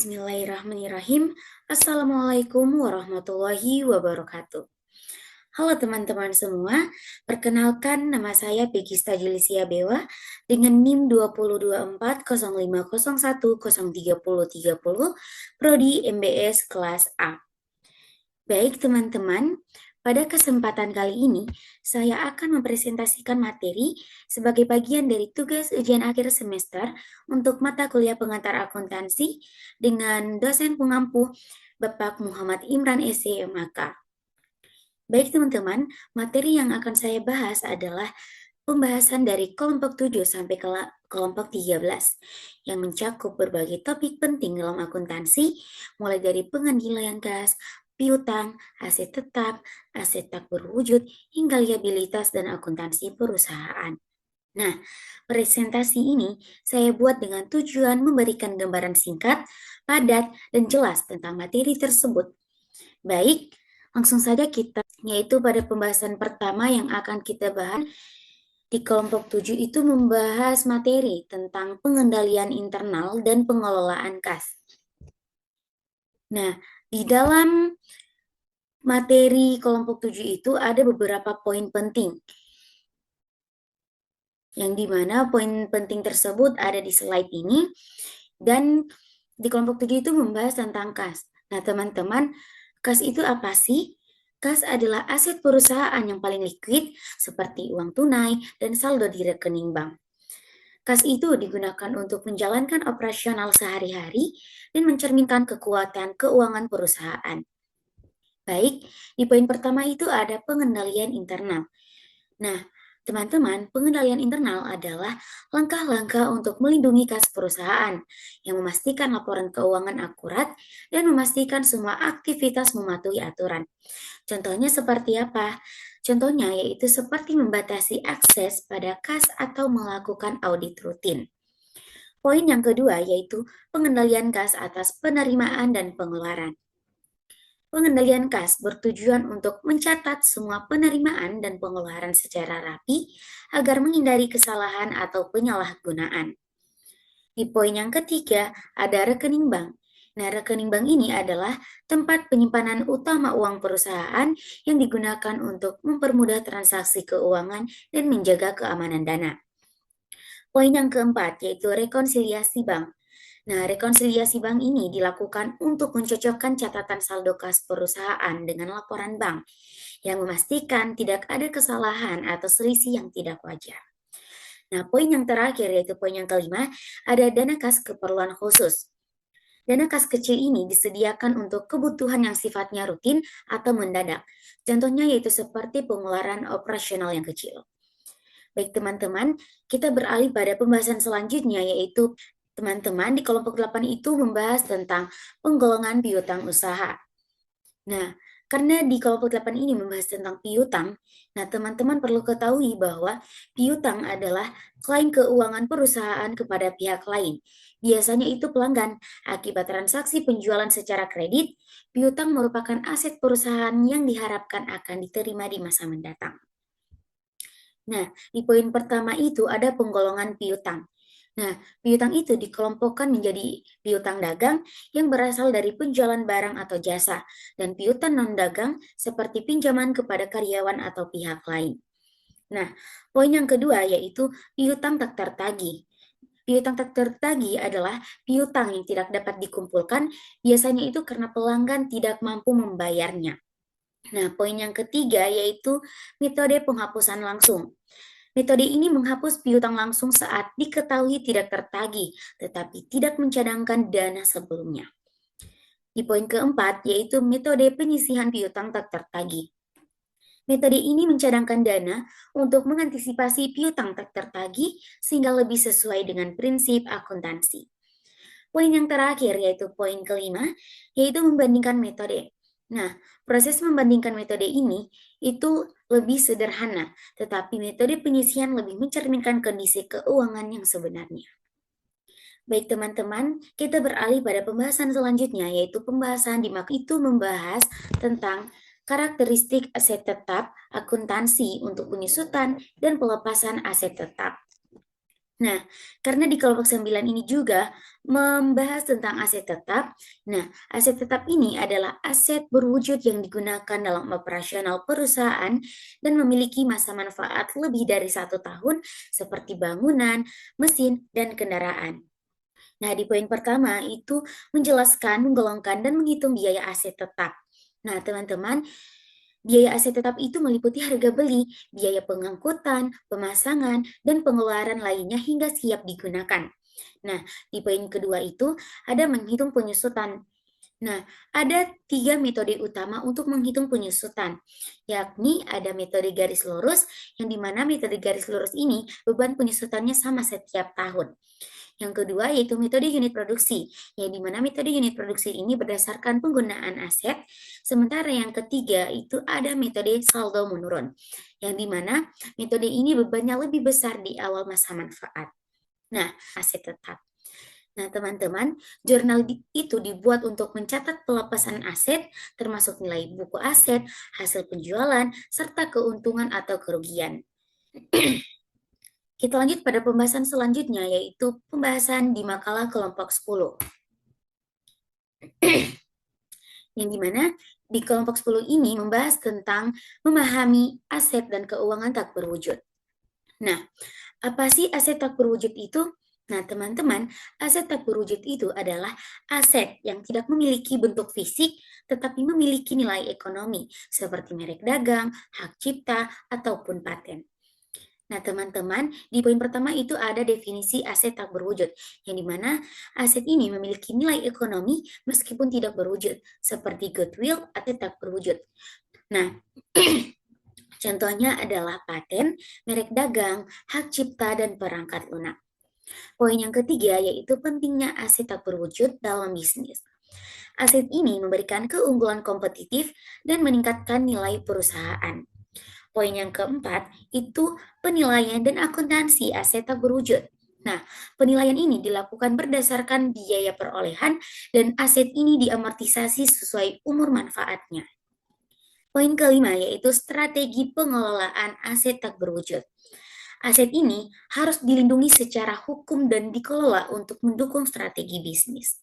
Bismillahirrahmanirrahim. Assalamualaikum warahmatullahi wabarakatuh. Halo teman-teman semua, perkenalkan nama saya Peggy Stajilisia Bewa dengan NIM 20240501030030, Prodi MBS kelas A. Baik teman-teman, pada kesempatan kali ini saya akan mempresentasikan materi sebagai bagian dari tugas ujian akhir semester untuk mata kuliah pengantar akuntansi dengan dosen pengampu Bapak Muhammad Imran SMAK. Baik teman-teman, materi yang akan saya bahas adalah pembahasan dari kelompok 7 sampai kelompok 13 yang mencakup berbagai topik penting dalam akuntansi, mulai dari pengendalian kas, piutang, aset tetap, aset tak berwujud, hingga liabilitas dan akuntansi perusahaan. Nah, presentasi ini saya buat dengan tujuan memberikan gambaran singkat, padat, dan jelas tentang materi tersebut. Baik, langsung saja yaitu pada pembahasan pertama yang akan kita bahas di kelompok 7 itu membahas materi tentang pengendalian internal dan pengelolaan kas. Nah, di dalam materi kelompok 7 itu ada beberapa poin penting. Yang dimana poin penting tersebut ada di slide ini. Dan di kelompok 7 itu membahas tentang kas. Nah, teman-teman, kas itu apa sih? Kas adalah aset perusahaan yang paling likuid seperti uang tunai dan saldo di rekening bank. Kas itu digunakan untuk menjalankan operasional sehari-hari dan mencerminkan kekuatan keuangan perusahaan. Baik, di poin pertama itu ada pengendalian internal. Nah, teman-teman, pengendalian internal adalah langkah-langkah untuk melindungi kas perusahaan yang memastikan laporan keuangan akurat dan memastikan semua aktivitas mematuhi aturan. Contohnya seperti apa? Contohnya yaitu seperti membatasi akses pada kas atau melakukan audit rutin. Poin yang kedua yaitu pengendalian kas atas penerimaan dan pengeluaran. Pengendalian kas bertujuan untuk mencatat semua penerimaan dan pengeluaran secara rapi agar menghindari kesalahan atau penyalahgunaan. Di poin yang ketiga, ada rekening bank. Nah, rekening bank ini adalah tempat penyimpanan utama uang perusahaan yang digunakan untuk mempermudah transaksi keuangan dan menjaga keamanan dana. Poin yang keempat, yaitu rekonsiliasi bank. Nah, rekonsiliasi bank ini dilakukan untuk mencocokkan catatan saldo kas perusahaan dengan laporan bank yang memastikan tidak ada kesalahan atau selisih yang tidak wajar. Nah, poin yang terakhir yaitu poin yang kelima, ada dana kas keperluan khusus. Dana kas kecil ini disediakan untuk kebutuhan yang sifatnya rutin atau mendadak. Contohnya yaitu seperti pengeluaran operasional yang kecil. Baik teman-teman, kita beralih pada pembahasan selanjutnya yaitu teman-teman di kelompok 8 itu membahas tentang penggolongan piutang usaha. Nah, karena di kelompok 8 ini membahas tentang piutang, nah teman-teman perlu ketahui bahwa piutang adalah klaim keuangan perusahaan kepada pihak lain. Biasanya itu pelanggan. Akibat transaksi penjualan secara kredit, piutang merupakan aset perusahaan yang diharapkan akan diterima di masa mendatang. Nah, di poin pertama itu ada penggolongan piutang. Nah, piutang itu dikelompokkan menjadi piutang dagang yang berasal dari penjualan barang atau jasa, dan piutang non-dagang seperti pinjaman kepada karyawan atau pihak lain. Nah, poin yang kedua yaitu piutang tak tertagih. Piutang tak tertagih adalah piutang yang tidak dapat dikumpulkan, biasanya itu karena pelanggan tidak mampu membayarnya. Nah, poin yang ketiga yaitu metode penghapusan langsung. Metode ini menghapus piutang langsung saat diketahui tidak tertagih, tetapi tidak mencadangkan dana sebelumnya. Di poin keempat yaitu metode penyisihan piutang tak tertagih. Metode ini mencadangkan dana untuk mengantisipasi piutang tak tertagih sehingga lebih sesuai dengan prinsip akuntansi. Poin yang terakhir yaitu poin kelima, yaitu membandingkan metode. Nah, proses membandingkan metode ini itu lebih sederhana, tetapi metode penyisihan lebih mencerminkan kondisi keuangan yang sebenarnya. Baik teman-teman, kita beralih pada pembahasan selanjutnya, yaitu pembahasan di itu membahas tentang karakteristik aset tetap, akuntansi untuk penyusutan dan pelepasan aset tetap. Nah, karena di kelompok 9 ini juga membahas tentang aset tetap. Nah, aset tetap ini adalah aset berwujud yang digunakan dalam operasional perusahaan dan memiliki masa manfaat lebih dari 1 tahun seperti bangunan, mesin, dan kendaraan. Nah, di poin pertama itu menjelaskan, menggolongkan, dan menghitung biaya aset tetap. Nah, teman-teman, biaya aset tetap itu meliputi harga beli, biaya pengangkutan, pemasangan, dan pengeluaran lainnya hingga siap digunakan. Nah, di poin kedua itu ada menghitung penyusutan. Nah, ada 3 metode utama untuk menghitung penyusutan, yakni ada metode garis lurus, yang dimana metode garis lurus ini beban penyusutannya sama setiap tahun. Yang kedua yaitu metode unit produksi, yang dimana metode unit produksi ini berdasarkan penggunaan aset. Sementara yang ketiga itu ada metode saldo menurun, yang dimana metode ini bebannya lebih besar di awal masa manfaat. Nah, aset tetap. Nah, teman-teman, jurnal itu dibuat untuk mencatat pelepasan aset, termasuk nilai buku aset, hasil penjualan, serta keuntungan atau kerugian. Kita lanjut pada pembahasan selanjutnya, yaitu pembahasan di makalah kelompok 10. Yang dimana di kelompok 10 ini membahas tentang memahami aset dan keuangan tak berwujud. Nah, apa sih aset tak berwujud itu? Nah, teman-teman, aset tak berwujud itu adalah aset yang tidak memiliki bentuk fisik, tetapi memiliki nilai ekonomi, seperti merek dagang, hak cipta, ataupun paten. Nah, teman-teman, di poin pertama itu ada definisi aset tak berwujud, yang dimana aset ini memiliki nilai ekonomi meskipun tidak berwujud, seperti goodwill atau tak berwujud. Nah, contohnya adalah paten, merek dagang, hak cipta, dan perangkat lunak. Poin yang ketiga yaitu pentingnya aset tak berwujud dalam bisnis. Aset ini memberikan keunggulan kompetitif dan meningkatkan nilai perusahaan. Poin yang keempat itu penilaian dan akuntansi aset tak berwujud. Nah, penilaian ini dilakukan berdasarkan biaya perolehan dan aset ini diamortisasi sesuai umur manfaatnya. Poin kelima yaitu strategi pengelolaan aset tak berwujud. Aset ini harus dilindungi secara hukum dan dikelola untuk mendukung strategi bisnis.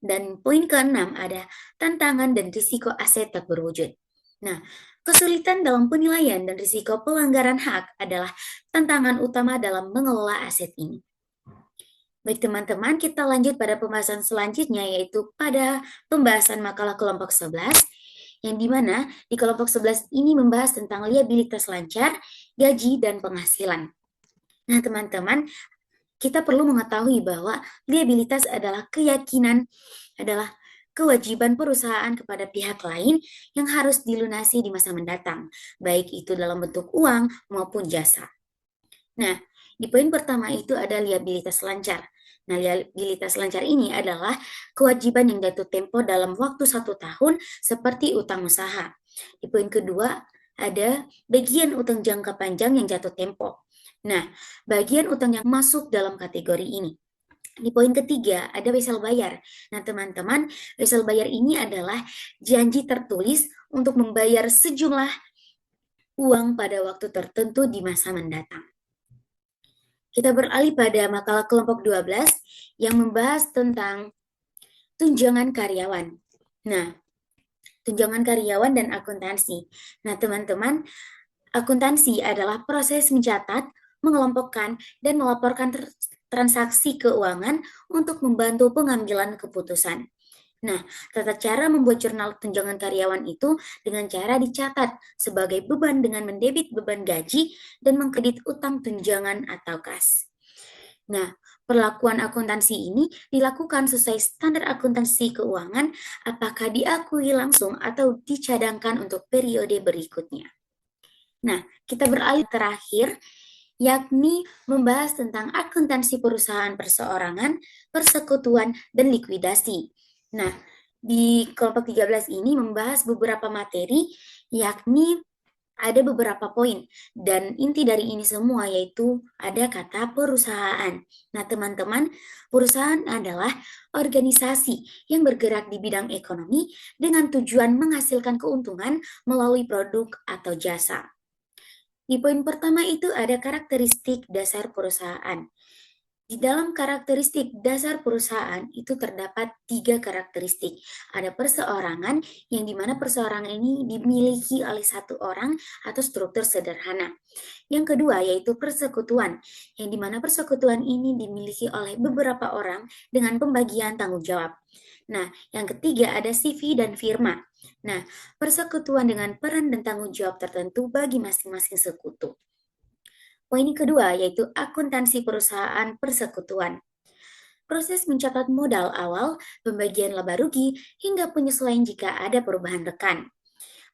Dan poin keenam ada tantangan dan risiko aset tak berwujud. Nah, kesulitan dalam penilaian dan risiko pelanggaran hak adalah tantangan utama dalam mengelola aset ini. Baik teman-teman, kita lanjut pada pembahasan selanjutnya yaitu pada pembahasan makalah kelompok 11 yang dimana di kelompok 11 ini membahas tentang liabilitas lancar, gaji, dan penghasilan. Nah teman-teman, kita perlu mengetahui bahwa liabilitas adalah kewajiban perusahaan kepada pihak lain yang harus dilunasi di masa mendatang, baik itu dalam bentuk uang maupun jasa. Nah, di poin pertama itu ada liabilitas lancar. Nah, liabilitas lancar ini adalah kewajiban yang jatuh tempo dalam waktu 1 tahun seperti utang usaha. Di poin kedua ada bagian utang jangka panjang yang jatuh tempo. Nah, bagian utang yang masuk dalam kategori ini. Di poin ketiga ada wesel bayar. Nah, teman-teman, wesel bayar ini adalah janji tertulis untuk membayar sejumlah uang pada waktu tertentu di masa mendatang. Kita beralih pada makalah kelompok 12 yang membahas tentang tunjangan karyawan. Nah, tunjangan karyawan dan akuntansi. Nah, teman-teman, akuntansi adalah proses mencatat, mengelompokkan, dan melaporkan transaksi keuangan untuk membantu pengambilan keputusan. Nah, tata cara membuat jurnal tunjangan karyawan itu dengan cara dicatat sebagai beban dengan mendebit beban gaji dan mengkredit utang tunjangan atau kas. Nah, perlakuan akuntansi ini dilakukan sesuai standar akuntansi keuangan apakah diakui langsung atau dicadangkan untuk periode berikutnya. Nah, kita beralih terakhir yakni membahas tentang akuntansi perusahaan perseorangan, persekutuan, dan likuidasi. Nah, di kelompok 13 ini membahas beberapa materi, yakni ada beberapa poin, dan inti dari ini semua yaitu ada kata perusahaan. Nah, teman-teman, perusahaan adalah organisasi yang bergerak di bidang ekonomi dengan tujuan menghasilkan keuntungan melalui produk atau jasa. Di poin pertama itu ada karakteristik dasar perusahaan. Di dalam karakteristik dasar perusahaan itu terdapat 3 karakteristik. Ada perseorangan, yang dimana perseorangan ini dimiliki oleh satu orang atau struktur sederhana. Yang kedua yaitu persekutuan, yang dimana persekutuan ini dimiliki oleh beberapa orang dengan pembagian tanggung jawab. Nah, yang ketiga ada CV dan firma. Nah, persekutuan dengan peran dan tanggung jawab tertentu bagi masing-masing sekutu. Poin kedua yaitu akuntansi perusahaan persekutuan. Proses mencatat modal awal, pembagian laba rugi, hingga penyesuaian jika ada perubahan rekan.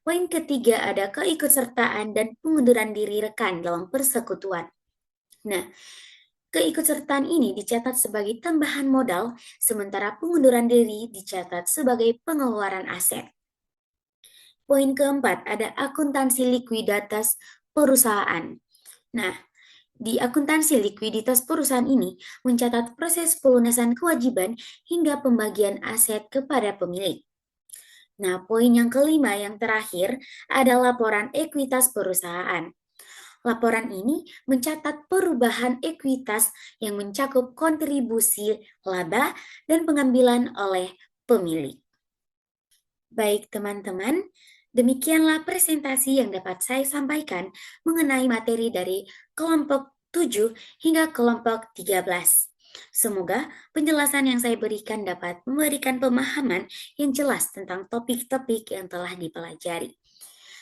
Poin ketiga ada keikutsertaan dan pengunduran diri rekan dalam persekutuan. Nah, keikutsertaan ini dicatat sebagai tambahan modal, sementara pengunduran diri dicatat sebagai pengeluaran aset. Poin keempat ada akuntansi likuiditas perusahaan. Nah, di akuntansi likuiditas perusahaan ini mencatat proses pelunasan kewajiban hingga pembagian aset kepada pemilik. Nah, poin yang kelima yang terakhir ada laporan ekuitas perusahaan. Laporan ini mencatat perubahan ekuitas yang mencakup kontribusi laba dan pengambilan oleh pemilik. Baik teman-teman, demikianlah presentasi yang dapat saya sampaikan mengenai materi dari kelompok 7 hingga kelompok 13. Semoga penjelasan yang saya berikan dapat memberikan pemahaman yang jelas tentang topik-topik yang telah dipelajari.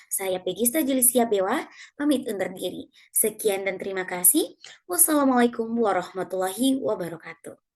Saya Pegista Julisia Bewa, pamit undur diri. Sekian dan terima kasih. Wassalamualaikum warahmatullahi wabarakatuh.